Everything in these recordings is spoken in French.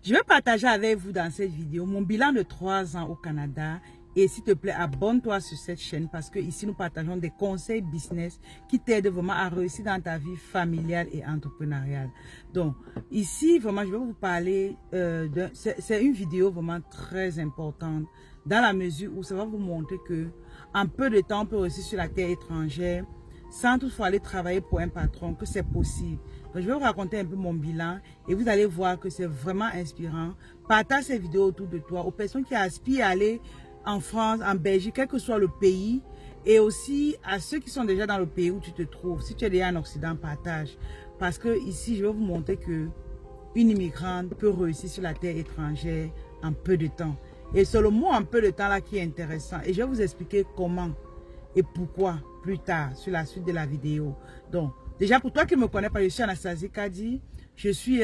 Je vais partager avec vous dans cette vidéo mon bilan de 3 ans au Canada. Et s'il te plaît, abonne-toi sur cette chaîne parce que ici nous partageons des conseils business qui t'aident vraiment à réussir dans ta vie familiale et entrepreneuriale. Donc ici, vraiment, je vais vous parler c'est une vidéo vraiment très importante dans la mesure où ça va vous montrer que en peu de temps, on peut réussir sur la terre étrangère sans toutefois aller travailler pour un patron, que c'est possible. Donc, je vais vous raconter un peu mon bilan et vous allez voir que c'est vraiment inspirant. Partage cette vidéo autour de toi aux personnes qui aspirent à aller en France, en Belgique, quel que soit le pays, et aussi à ceux qui sont déjà dans le pays où tu te trouves. Si tu es déjà en Occident, partage. Parce que ici, je vais vous montrer que une immigrante peut réussir sur la terre étrangère en peu de temps. Et c'est le mot en peu de temps là qui est intéressant. Et je vais vous expliquer comment et pourquoi plus tard sur la suite de la vidéo. Donc, déjà pour toi qui ne me connais pas, je suis Anastasie Kadi. Je suis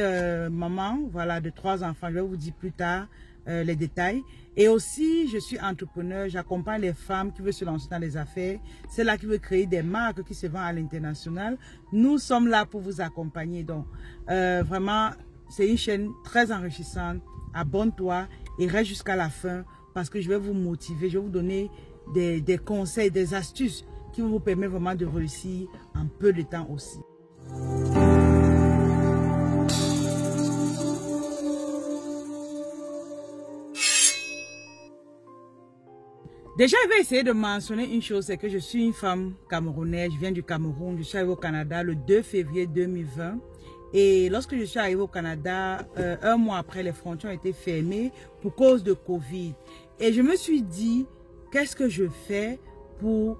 maman, voilà, de 3 enfants. Je vais vous dire plus tard les détails. Et aussi, je suis entrepreneur. J'accompagne les femmes qui veulent se lancer dans les affaires. C'est là qui veut créer des marques qui se vendent à l'international. Nous sommes là pour vous accompagner. Donc, vraiment, c'est une chaîne très enrichissante. Abonne-toi et reste jusqu'à la fin parce que je vais vous motiver. Je vais vous donner des conseils, des astuces qui vont vous permettre vraiment de réussir en peu de temps aussi. Déjà, je vais essayer de mentionner une chose, c'est que je suis une femme camerounaise, je viens du Cameroun, je suis arrivée au Canada le 2 février 2020. Et lorsque je suis arrivée au Canada, un mois après, les frontières ont été fermées pour cause de Covid. Et je me suis dit, qu'est-ce que je fais pour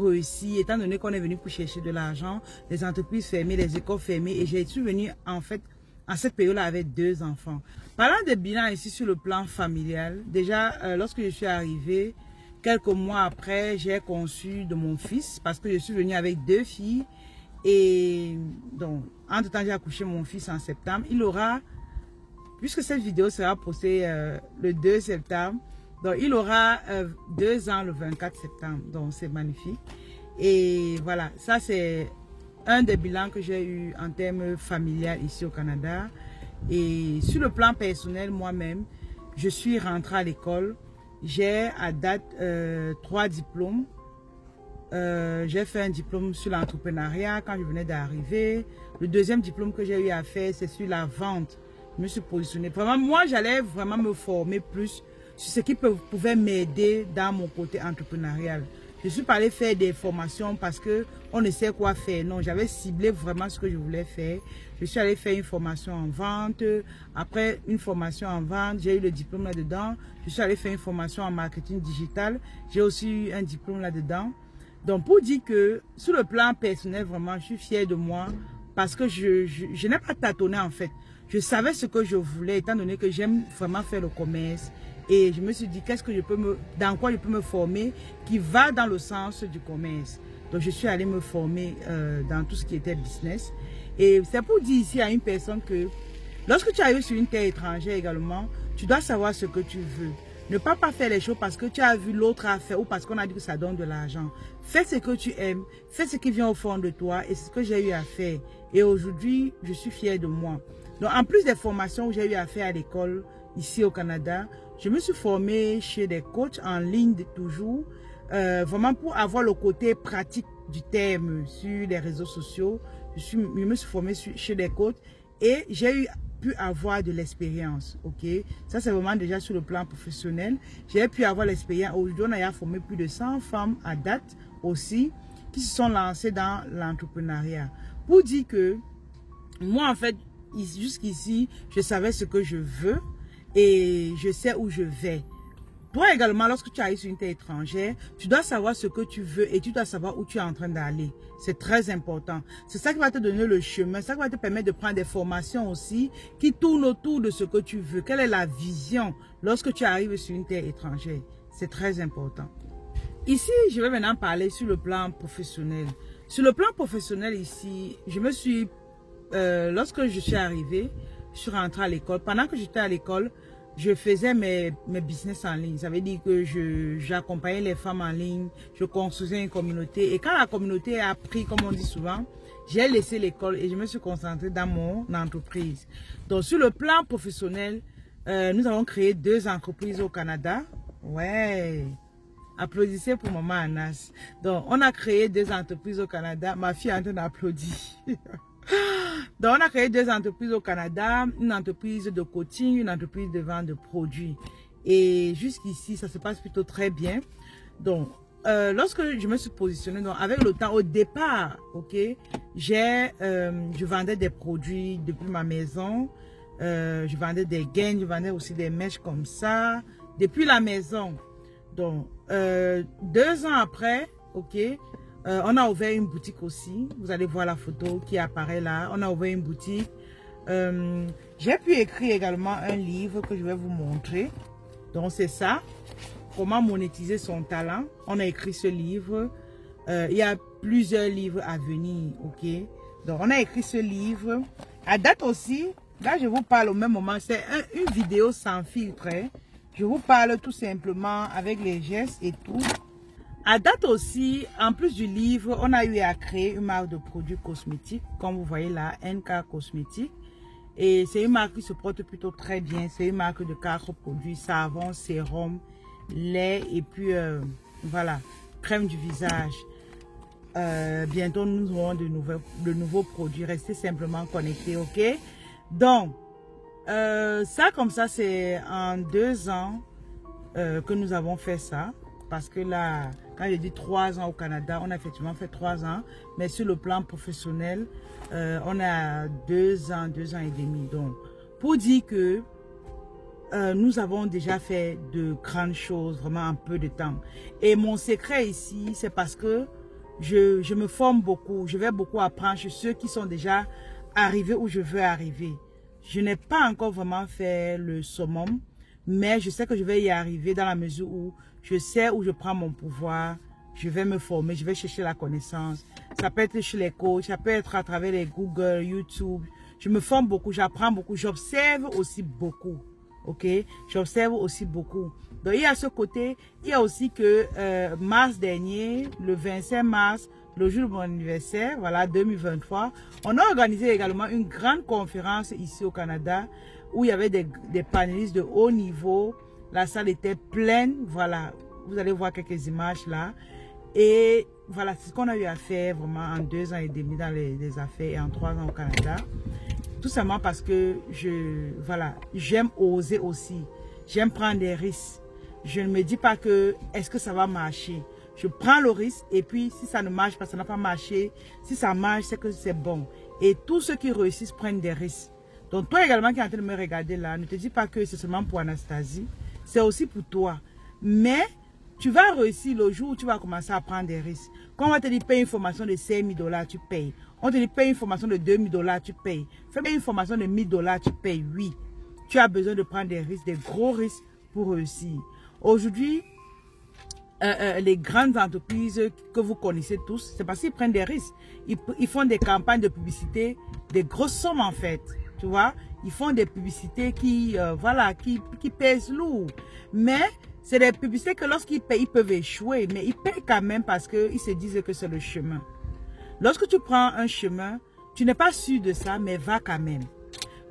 réussir, étant donné qu'on est venu pour chercher de l'argent, les entreprises fermées, les écoles fermées, et je suis venue en fait en cette période-là avec 2 enfants. Parlant de bilan ici sur le plan familial, déjà lorsque je suis arrivée, quelques mois après, j'ai conçu de mon fils parce que je suis venue avec 2 filles. Et donc, entre-temps, j'ai accouché mon fils en septembre. Il aura, puisque cette vidéo sera postée le 2 septembre, donc il aura 2 ans le 24 septembre. Donc, c'est magnifique. Et voilà, ça c'est un des bilans que j'ai eu en termes familial ici au Canada. Et sur le plan personnel, moi-même, je suis rentrée à l'école. J'ai à date 3 diplômes. J'ai fait un diplôme sur l'entrepreneuriat quand je venais d'arriver. Le deuxième diplôme que j'ai eu à faire, c'est sur la vente. Je me suis positionnée. Vraiment, moi, j'allais vraiment me former plus sur ce qui pouvait m'aider dans mon côté entrepreneurial. Je suis pas allée faire des formations parce que on ne sait quoi faire. Non, j'avais ciblé vraiment ce que je voulais faire. Je suis allée faire une formation en vente. Après une formation en vente, j'ai eu le diplôme là-dedans. Je suis allée faire une formation en marketing digital. J'ai aussi eu un diplôme là-dedans. Donc, pour dire que sur le plan personnel, vraiment, je suis fière de moi parce que je n'ai pas tâtonné en fait. Je savais ce que je voulais étant donné que j'aime vraiment faire le commerce. Et je me suis dit, qu'est-ce que dans quoi je peux me former qui va dans le sens du commerce. Donc, je suis allée me former dans tout ce qui était business. Et c'est pour dire ici à une personne que lorsque tu arrives sur une terre étrangère également, tu dois savoir ce que tu veux. Ne pas faire les choses parce que tu as vu l'autre à faire ou parce qu'on a dit que ça donne de l'argent. Fais ce que tu aimes, fais ce qui vient au fond de toi et c'est ce que j'ai eu à faire. Et aujourd'hui, je suis fière de moi. Donc, en plus des formations que j'ai eu à faire à l'école, ici au Canada, je me suis formée chez des coachs en ligne toujours, vraiment pour avoir le côté pratique du terme sur les réseaux sociaux. Je me suis formée chez des coachs et j'ai pu avoir de l'expérience, ok? Ça, c'est vraiment déjà sur le plan professionnel. J'ai pu avoir l'expérience. Aujourd'hui, on a formé plus de 100 femmes à date aussi qui se sont lancées dans l'entrepreneuriat. Pour dire que moi, en fait, jusqu'ici, je savais ce que je veux et je sais où je vais. Toi également, lorsque tu arrives sur une terre étrangère, tu dois savoir ce que tu veux et tu dois savoir où tu es en train d'aller. C'est très important. C'est ça qui va te donner le chemin, ça qui va te permettre de prendre des formations aussi qui tournent autour de ce que tu veux. Quelle est la vision lorsque tu arrives sur une terre étrangère? C'est très important. Ici, je vais maintenant parler sur le plan professionnel. Sur le plan professionnel ici, lorsque je suis arrivée, je suis rentrée à l'école. Pendant que j'étais à l'école, je faisais mes business en ligne. Ça veut dire que j'accompagnais les femmes en ligne, je construisais une communauté. Et quand la communauté a pris, comme on dit souvent, j'ai laissé l'école et je me suis concentrée dans mon entreprise. Donc, sur le plan professionnel, nous avons créé 2 entreprises au Canada. Ouais. Applaudissez pour maman Anas. Donc, on a créé 2 entreprises au Canada. Ma fille est en train d'applaudir. Donc, on a créé 2 entreprises au Canada. Une entreprise de coaching, une entreprise de vente de produits. Et jusqu'ici, ça se passe plutôt très bien. Donc, lorsque je me suis positionnée, donc avec le temps, au départ, ok, je vendais des produits depuis ma maison. Je vendais des gaines, je vendais aussi des mèches comme ça, depuis la maison. Donc, 2 ans après, ok, on a ouvert une boutique aussi. Vous allez voir la photo qui apparaît là. On a ouvert une boutique. J'ai pu écrire également un livre que je vais vous montrer. Donc, c'est ça. Comment monétiser son talent. On a écrit ce livre. Il y a plusieurs livres à venir, ok. Donc, on a écrit ce livre. À date aussi, là, je vous parle au même moment. C'est une vidéo sans filtre, hein. Je vous parle tout simplement avec les gestes et tout. À date aussi, en plus du livre, on a eu à créer une marque de produits cosmétiques. Comme vous voyez là, NK Cosmétiques. Et c'est une marque qui se porte plutôt très bien. C'est une marque de 4 produits, savon, sérum, lait et puis voilà, crème du visage. Bientôt, nous aurons de nouveaux produits. Restez simplement connectés, ok? Donc, ça comme ça, c'est en 2 ans que nous avons fait ça. Parce que là, quand j'ai dit 3 ans au Canada, on a effectivement fait 3 ans. Mais sur le plan professionnel, on a 2 ans, 2 ans et demi. Donc, pour dire que nous avons déjà fait de grandes choses vraiment en peu de temps. Et mon secret ici, c'est parce que je me forme beaucoup. Je vais beaucoup apprendre chez ceux qui sont déjà arrivés où je veux arriver. Je n'ai pas encore vraiment fait le summum, mais je sais que je vais y arriver dans la mesure où je sais où je prends mon pouvoir. Je vais me former, je vais chercher la connaissance. Ça peut être chez les coachs, ça peut être à travers les Google, YouTube. Je me forme beaucoup, j'apprends beaucoup, j'observe aussi beaucoup. Ok, j'observe aussi beaucoup. Donc, il y a ce côté, il y a aussi que mars dernier, le 25 mars, le jour de mon anniversaire, voilà, 2023, on a organisé également une grande conférence ici au Canada où il y avait des panélistes de haut niveau. La salle était pleine, voilà, vous allez voir quelques images là. Et voilà, c'est ce qu'on a eu à faire vraiment en 2 ans et demi dans les affaires et en 3 ans au Canada. Tout simplement parce que voilà, j'aime oser aussi. J'aime prendre des risques. Je ne me dis pas que est-ce que ça va marcher. Je prends le risque et puis si ça ne marche pas, ça n'a pas marché. Si ça marche, c'est que c'est bon. Et tous ceux qui réussissent prennent des risques. Donc toi également qui es en train de me regarder là, ne te dis pas que c'est seulement pour Anastasie. C'est aussi pour toi. Mais tu vas réussir le jour où tu vas commencer à prendre des risques. Quand on va te dire paye une formation de 5 000 $, tu payes. On te dit paye une formation de 2 000 $, tu payes. Fais une formation de 1 000 $, tu payes. Oui, tu as besoin de prendre des risques, des gros risques pour réussir. Aujourd'hui, les grandes entreprises que vous connaissez tous, c'est parce qu'ils prennent des risques. Ils font des campagnes de publicité, des grosses sommes en fait. Tu vois, ils font des publicités qui, voilà, qui pèsent lourd. Mais c'est des publicités que lorsqu'ils payent, ils peuvent échouer. Mais ils payent quand même parce qu'ils se disent que c'est le chemin. Lorsque tu prends un chemin, tu n'es pas sûr de ça, mais va quand même.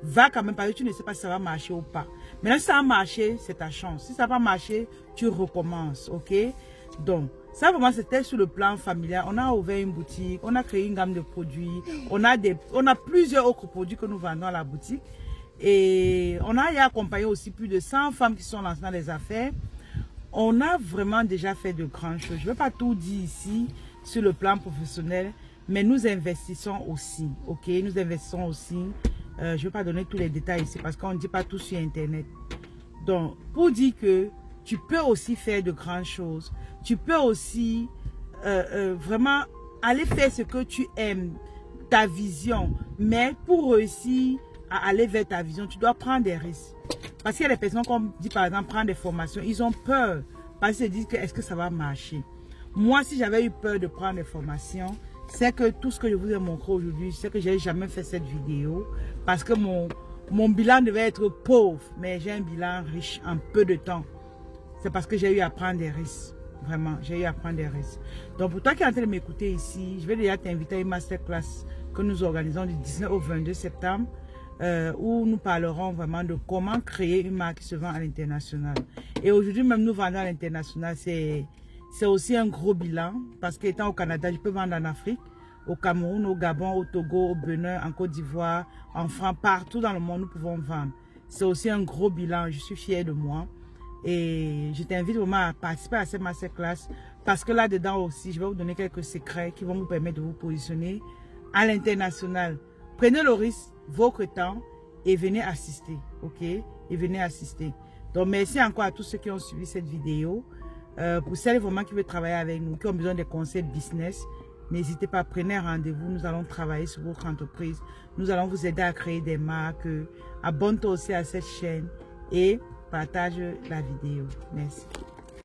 Va quand même parce que tu ne sais pas si ça va marcher ou pas. Maintenant, si ça a marché, c'est ta chance. Si ça n'a pas marché, tu recommences, ok? Donc, ça vraiment, c'était sur le plan familial. On a ouvert une boutique, on a créé une gamme de produits. On a plusieurs autres produits que nous vendons à la boutique. Et on a accompagné aussi plus de 100 femmes qui sont lancées dans les affaires. On a vraiment déjà fait de grandes choses. Je ne vais pas tout dire ici sur le plan professionnel, mais nous investissons aussi, ok? Nous investissons aussi. Je ne vais pas donner tous les détails ici parce qu'on ne dit pas tout sur Internet. Donc, pour dire que tu peux aussi faire de grandes choses. Tu peux aussi vraiment aller faire ce que tu aimes, ta vision. Mais pour réussir à aller vers ta vision, tu dois prendre des risques. Parce qu'il y a des personnes, comme dit par exemple, prendre des formations, ils ont peur. Parce qu'ils se disent que est-ce que ça va marcher. Moi, si j'avais eu peur de prendre des formations, c'est que tout ce que je vous ai montré aujourd'hui, c'est que je n'ai jamais fait cette vidéo. Parce que mon bilan devait être pauvre. Mais j'ai un bilan riche en peu de temps. C'est parce que j'ai eu à prendre des risques. Vraiment, j'ai eu à prendre des risques. Donc, pour toi qui es en train de m'écouter ici, je vais déjà t'inviter à une masterclass que nous organisons du 19 au 22 septembre, où nous parlerons vraiment de comment créer une marque qui se vend à l'international. Et aujourd'hui même, nous vendons à l'international, c'est aussi un gros bilan, parce qu'étant au Canada, je peux vendre en Afrique, au Cameroun, au Gabon, au Togo, au Bénin, en Côte d'Ivoire, en France, partout dans le monde, nous pouvons vendre. C'est aussi un gros bilan, je suis fière de moi. Et je t'invite vraiment à participer à cette masterclass, parce que là-dedans aussi, je vais vous donner quelques secrets qui vont vous permettre de vous positionner à l'international. Prenez le risque, votre temps, et venez assister, ok? Et venez assister. Donc, merci encore à tous ceux qui ont suivi cette vidéo. Pour celles vraiment qui veulent travailler avec nous, qui ont besoin de conseils business, n'hésitez pas, prenez rendez-vous. Nous allons travailler sur votre entreprise. Nous allons vous aider à créer des marques. Abonne-toi aussi à cette chaîne et partage la vidéo. Merci.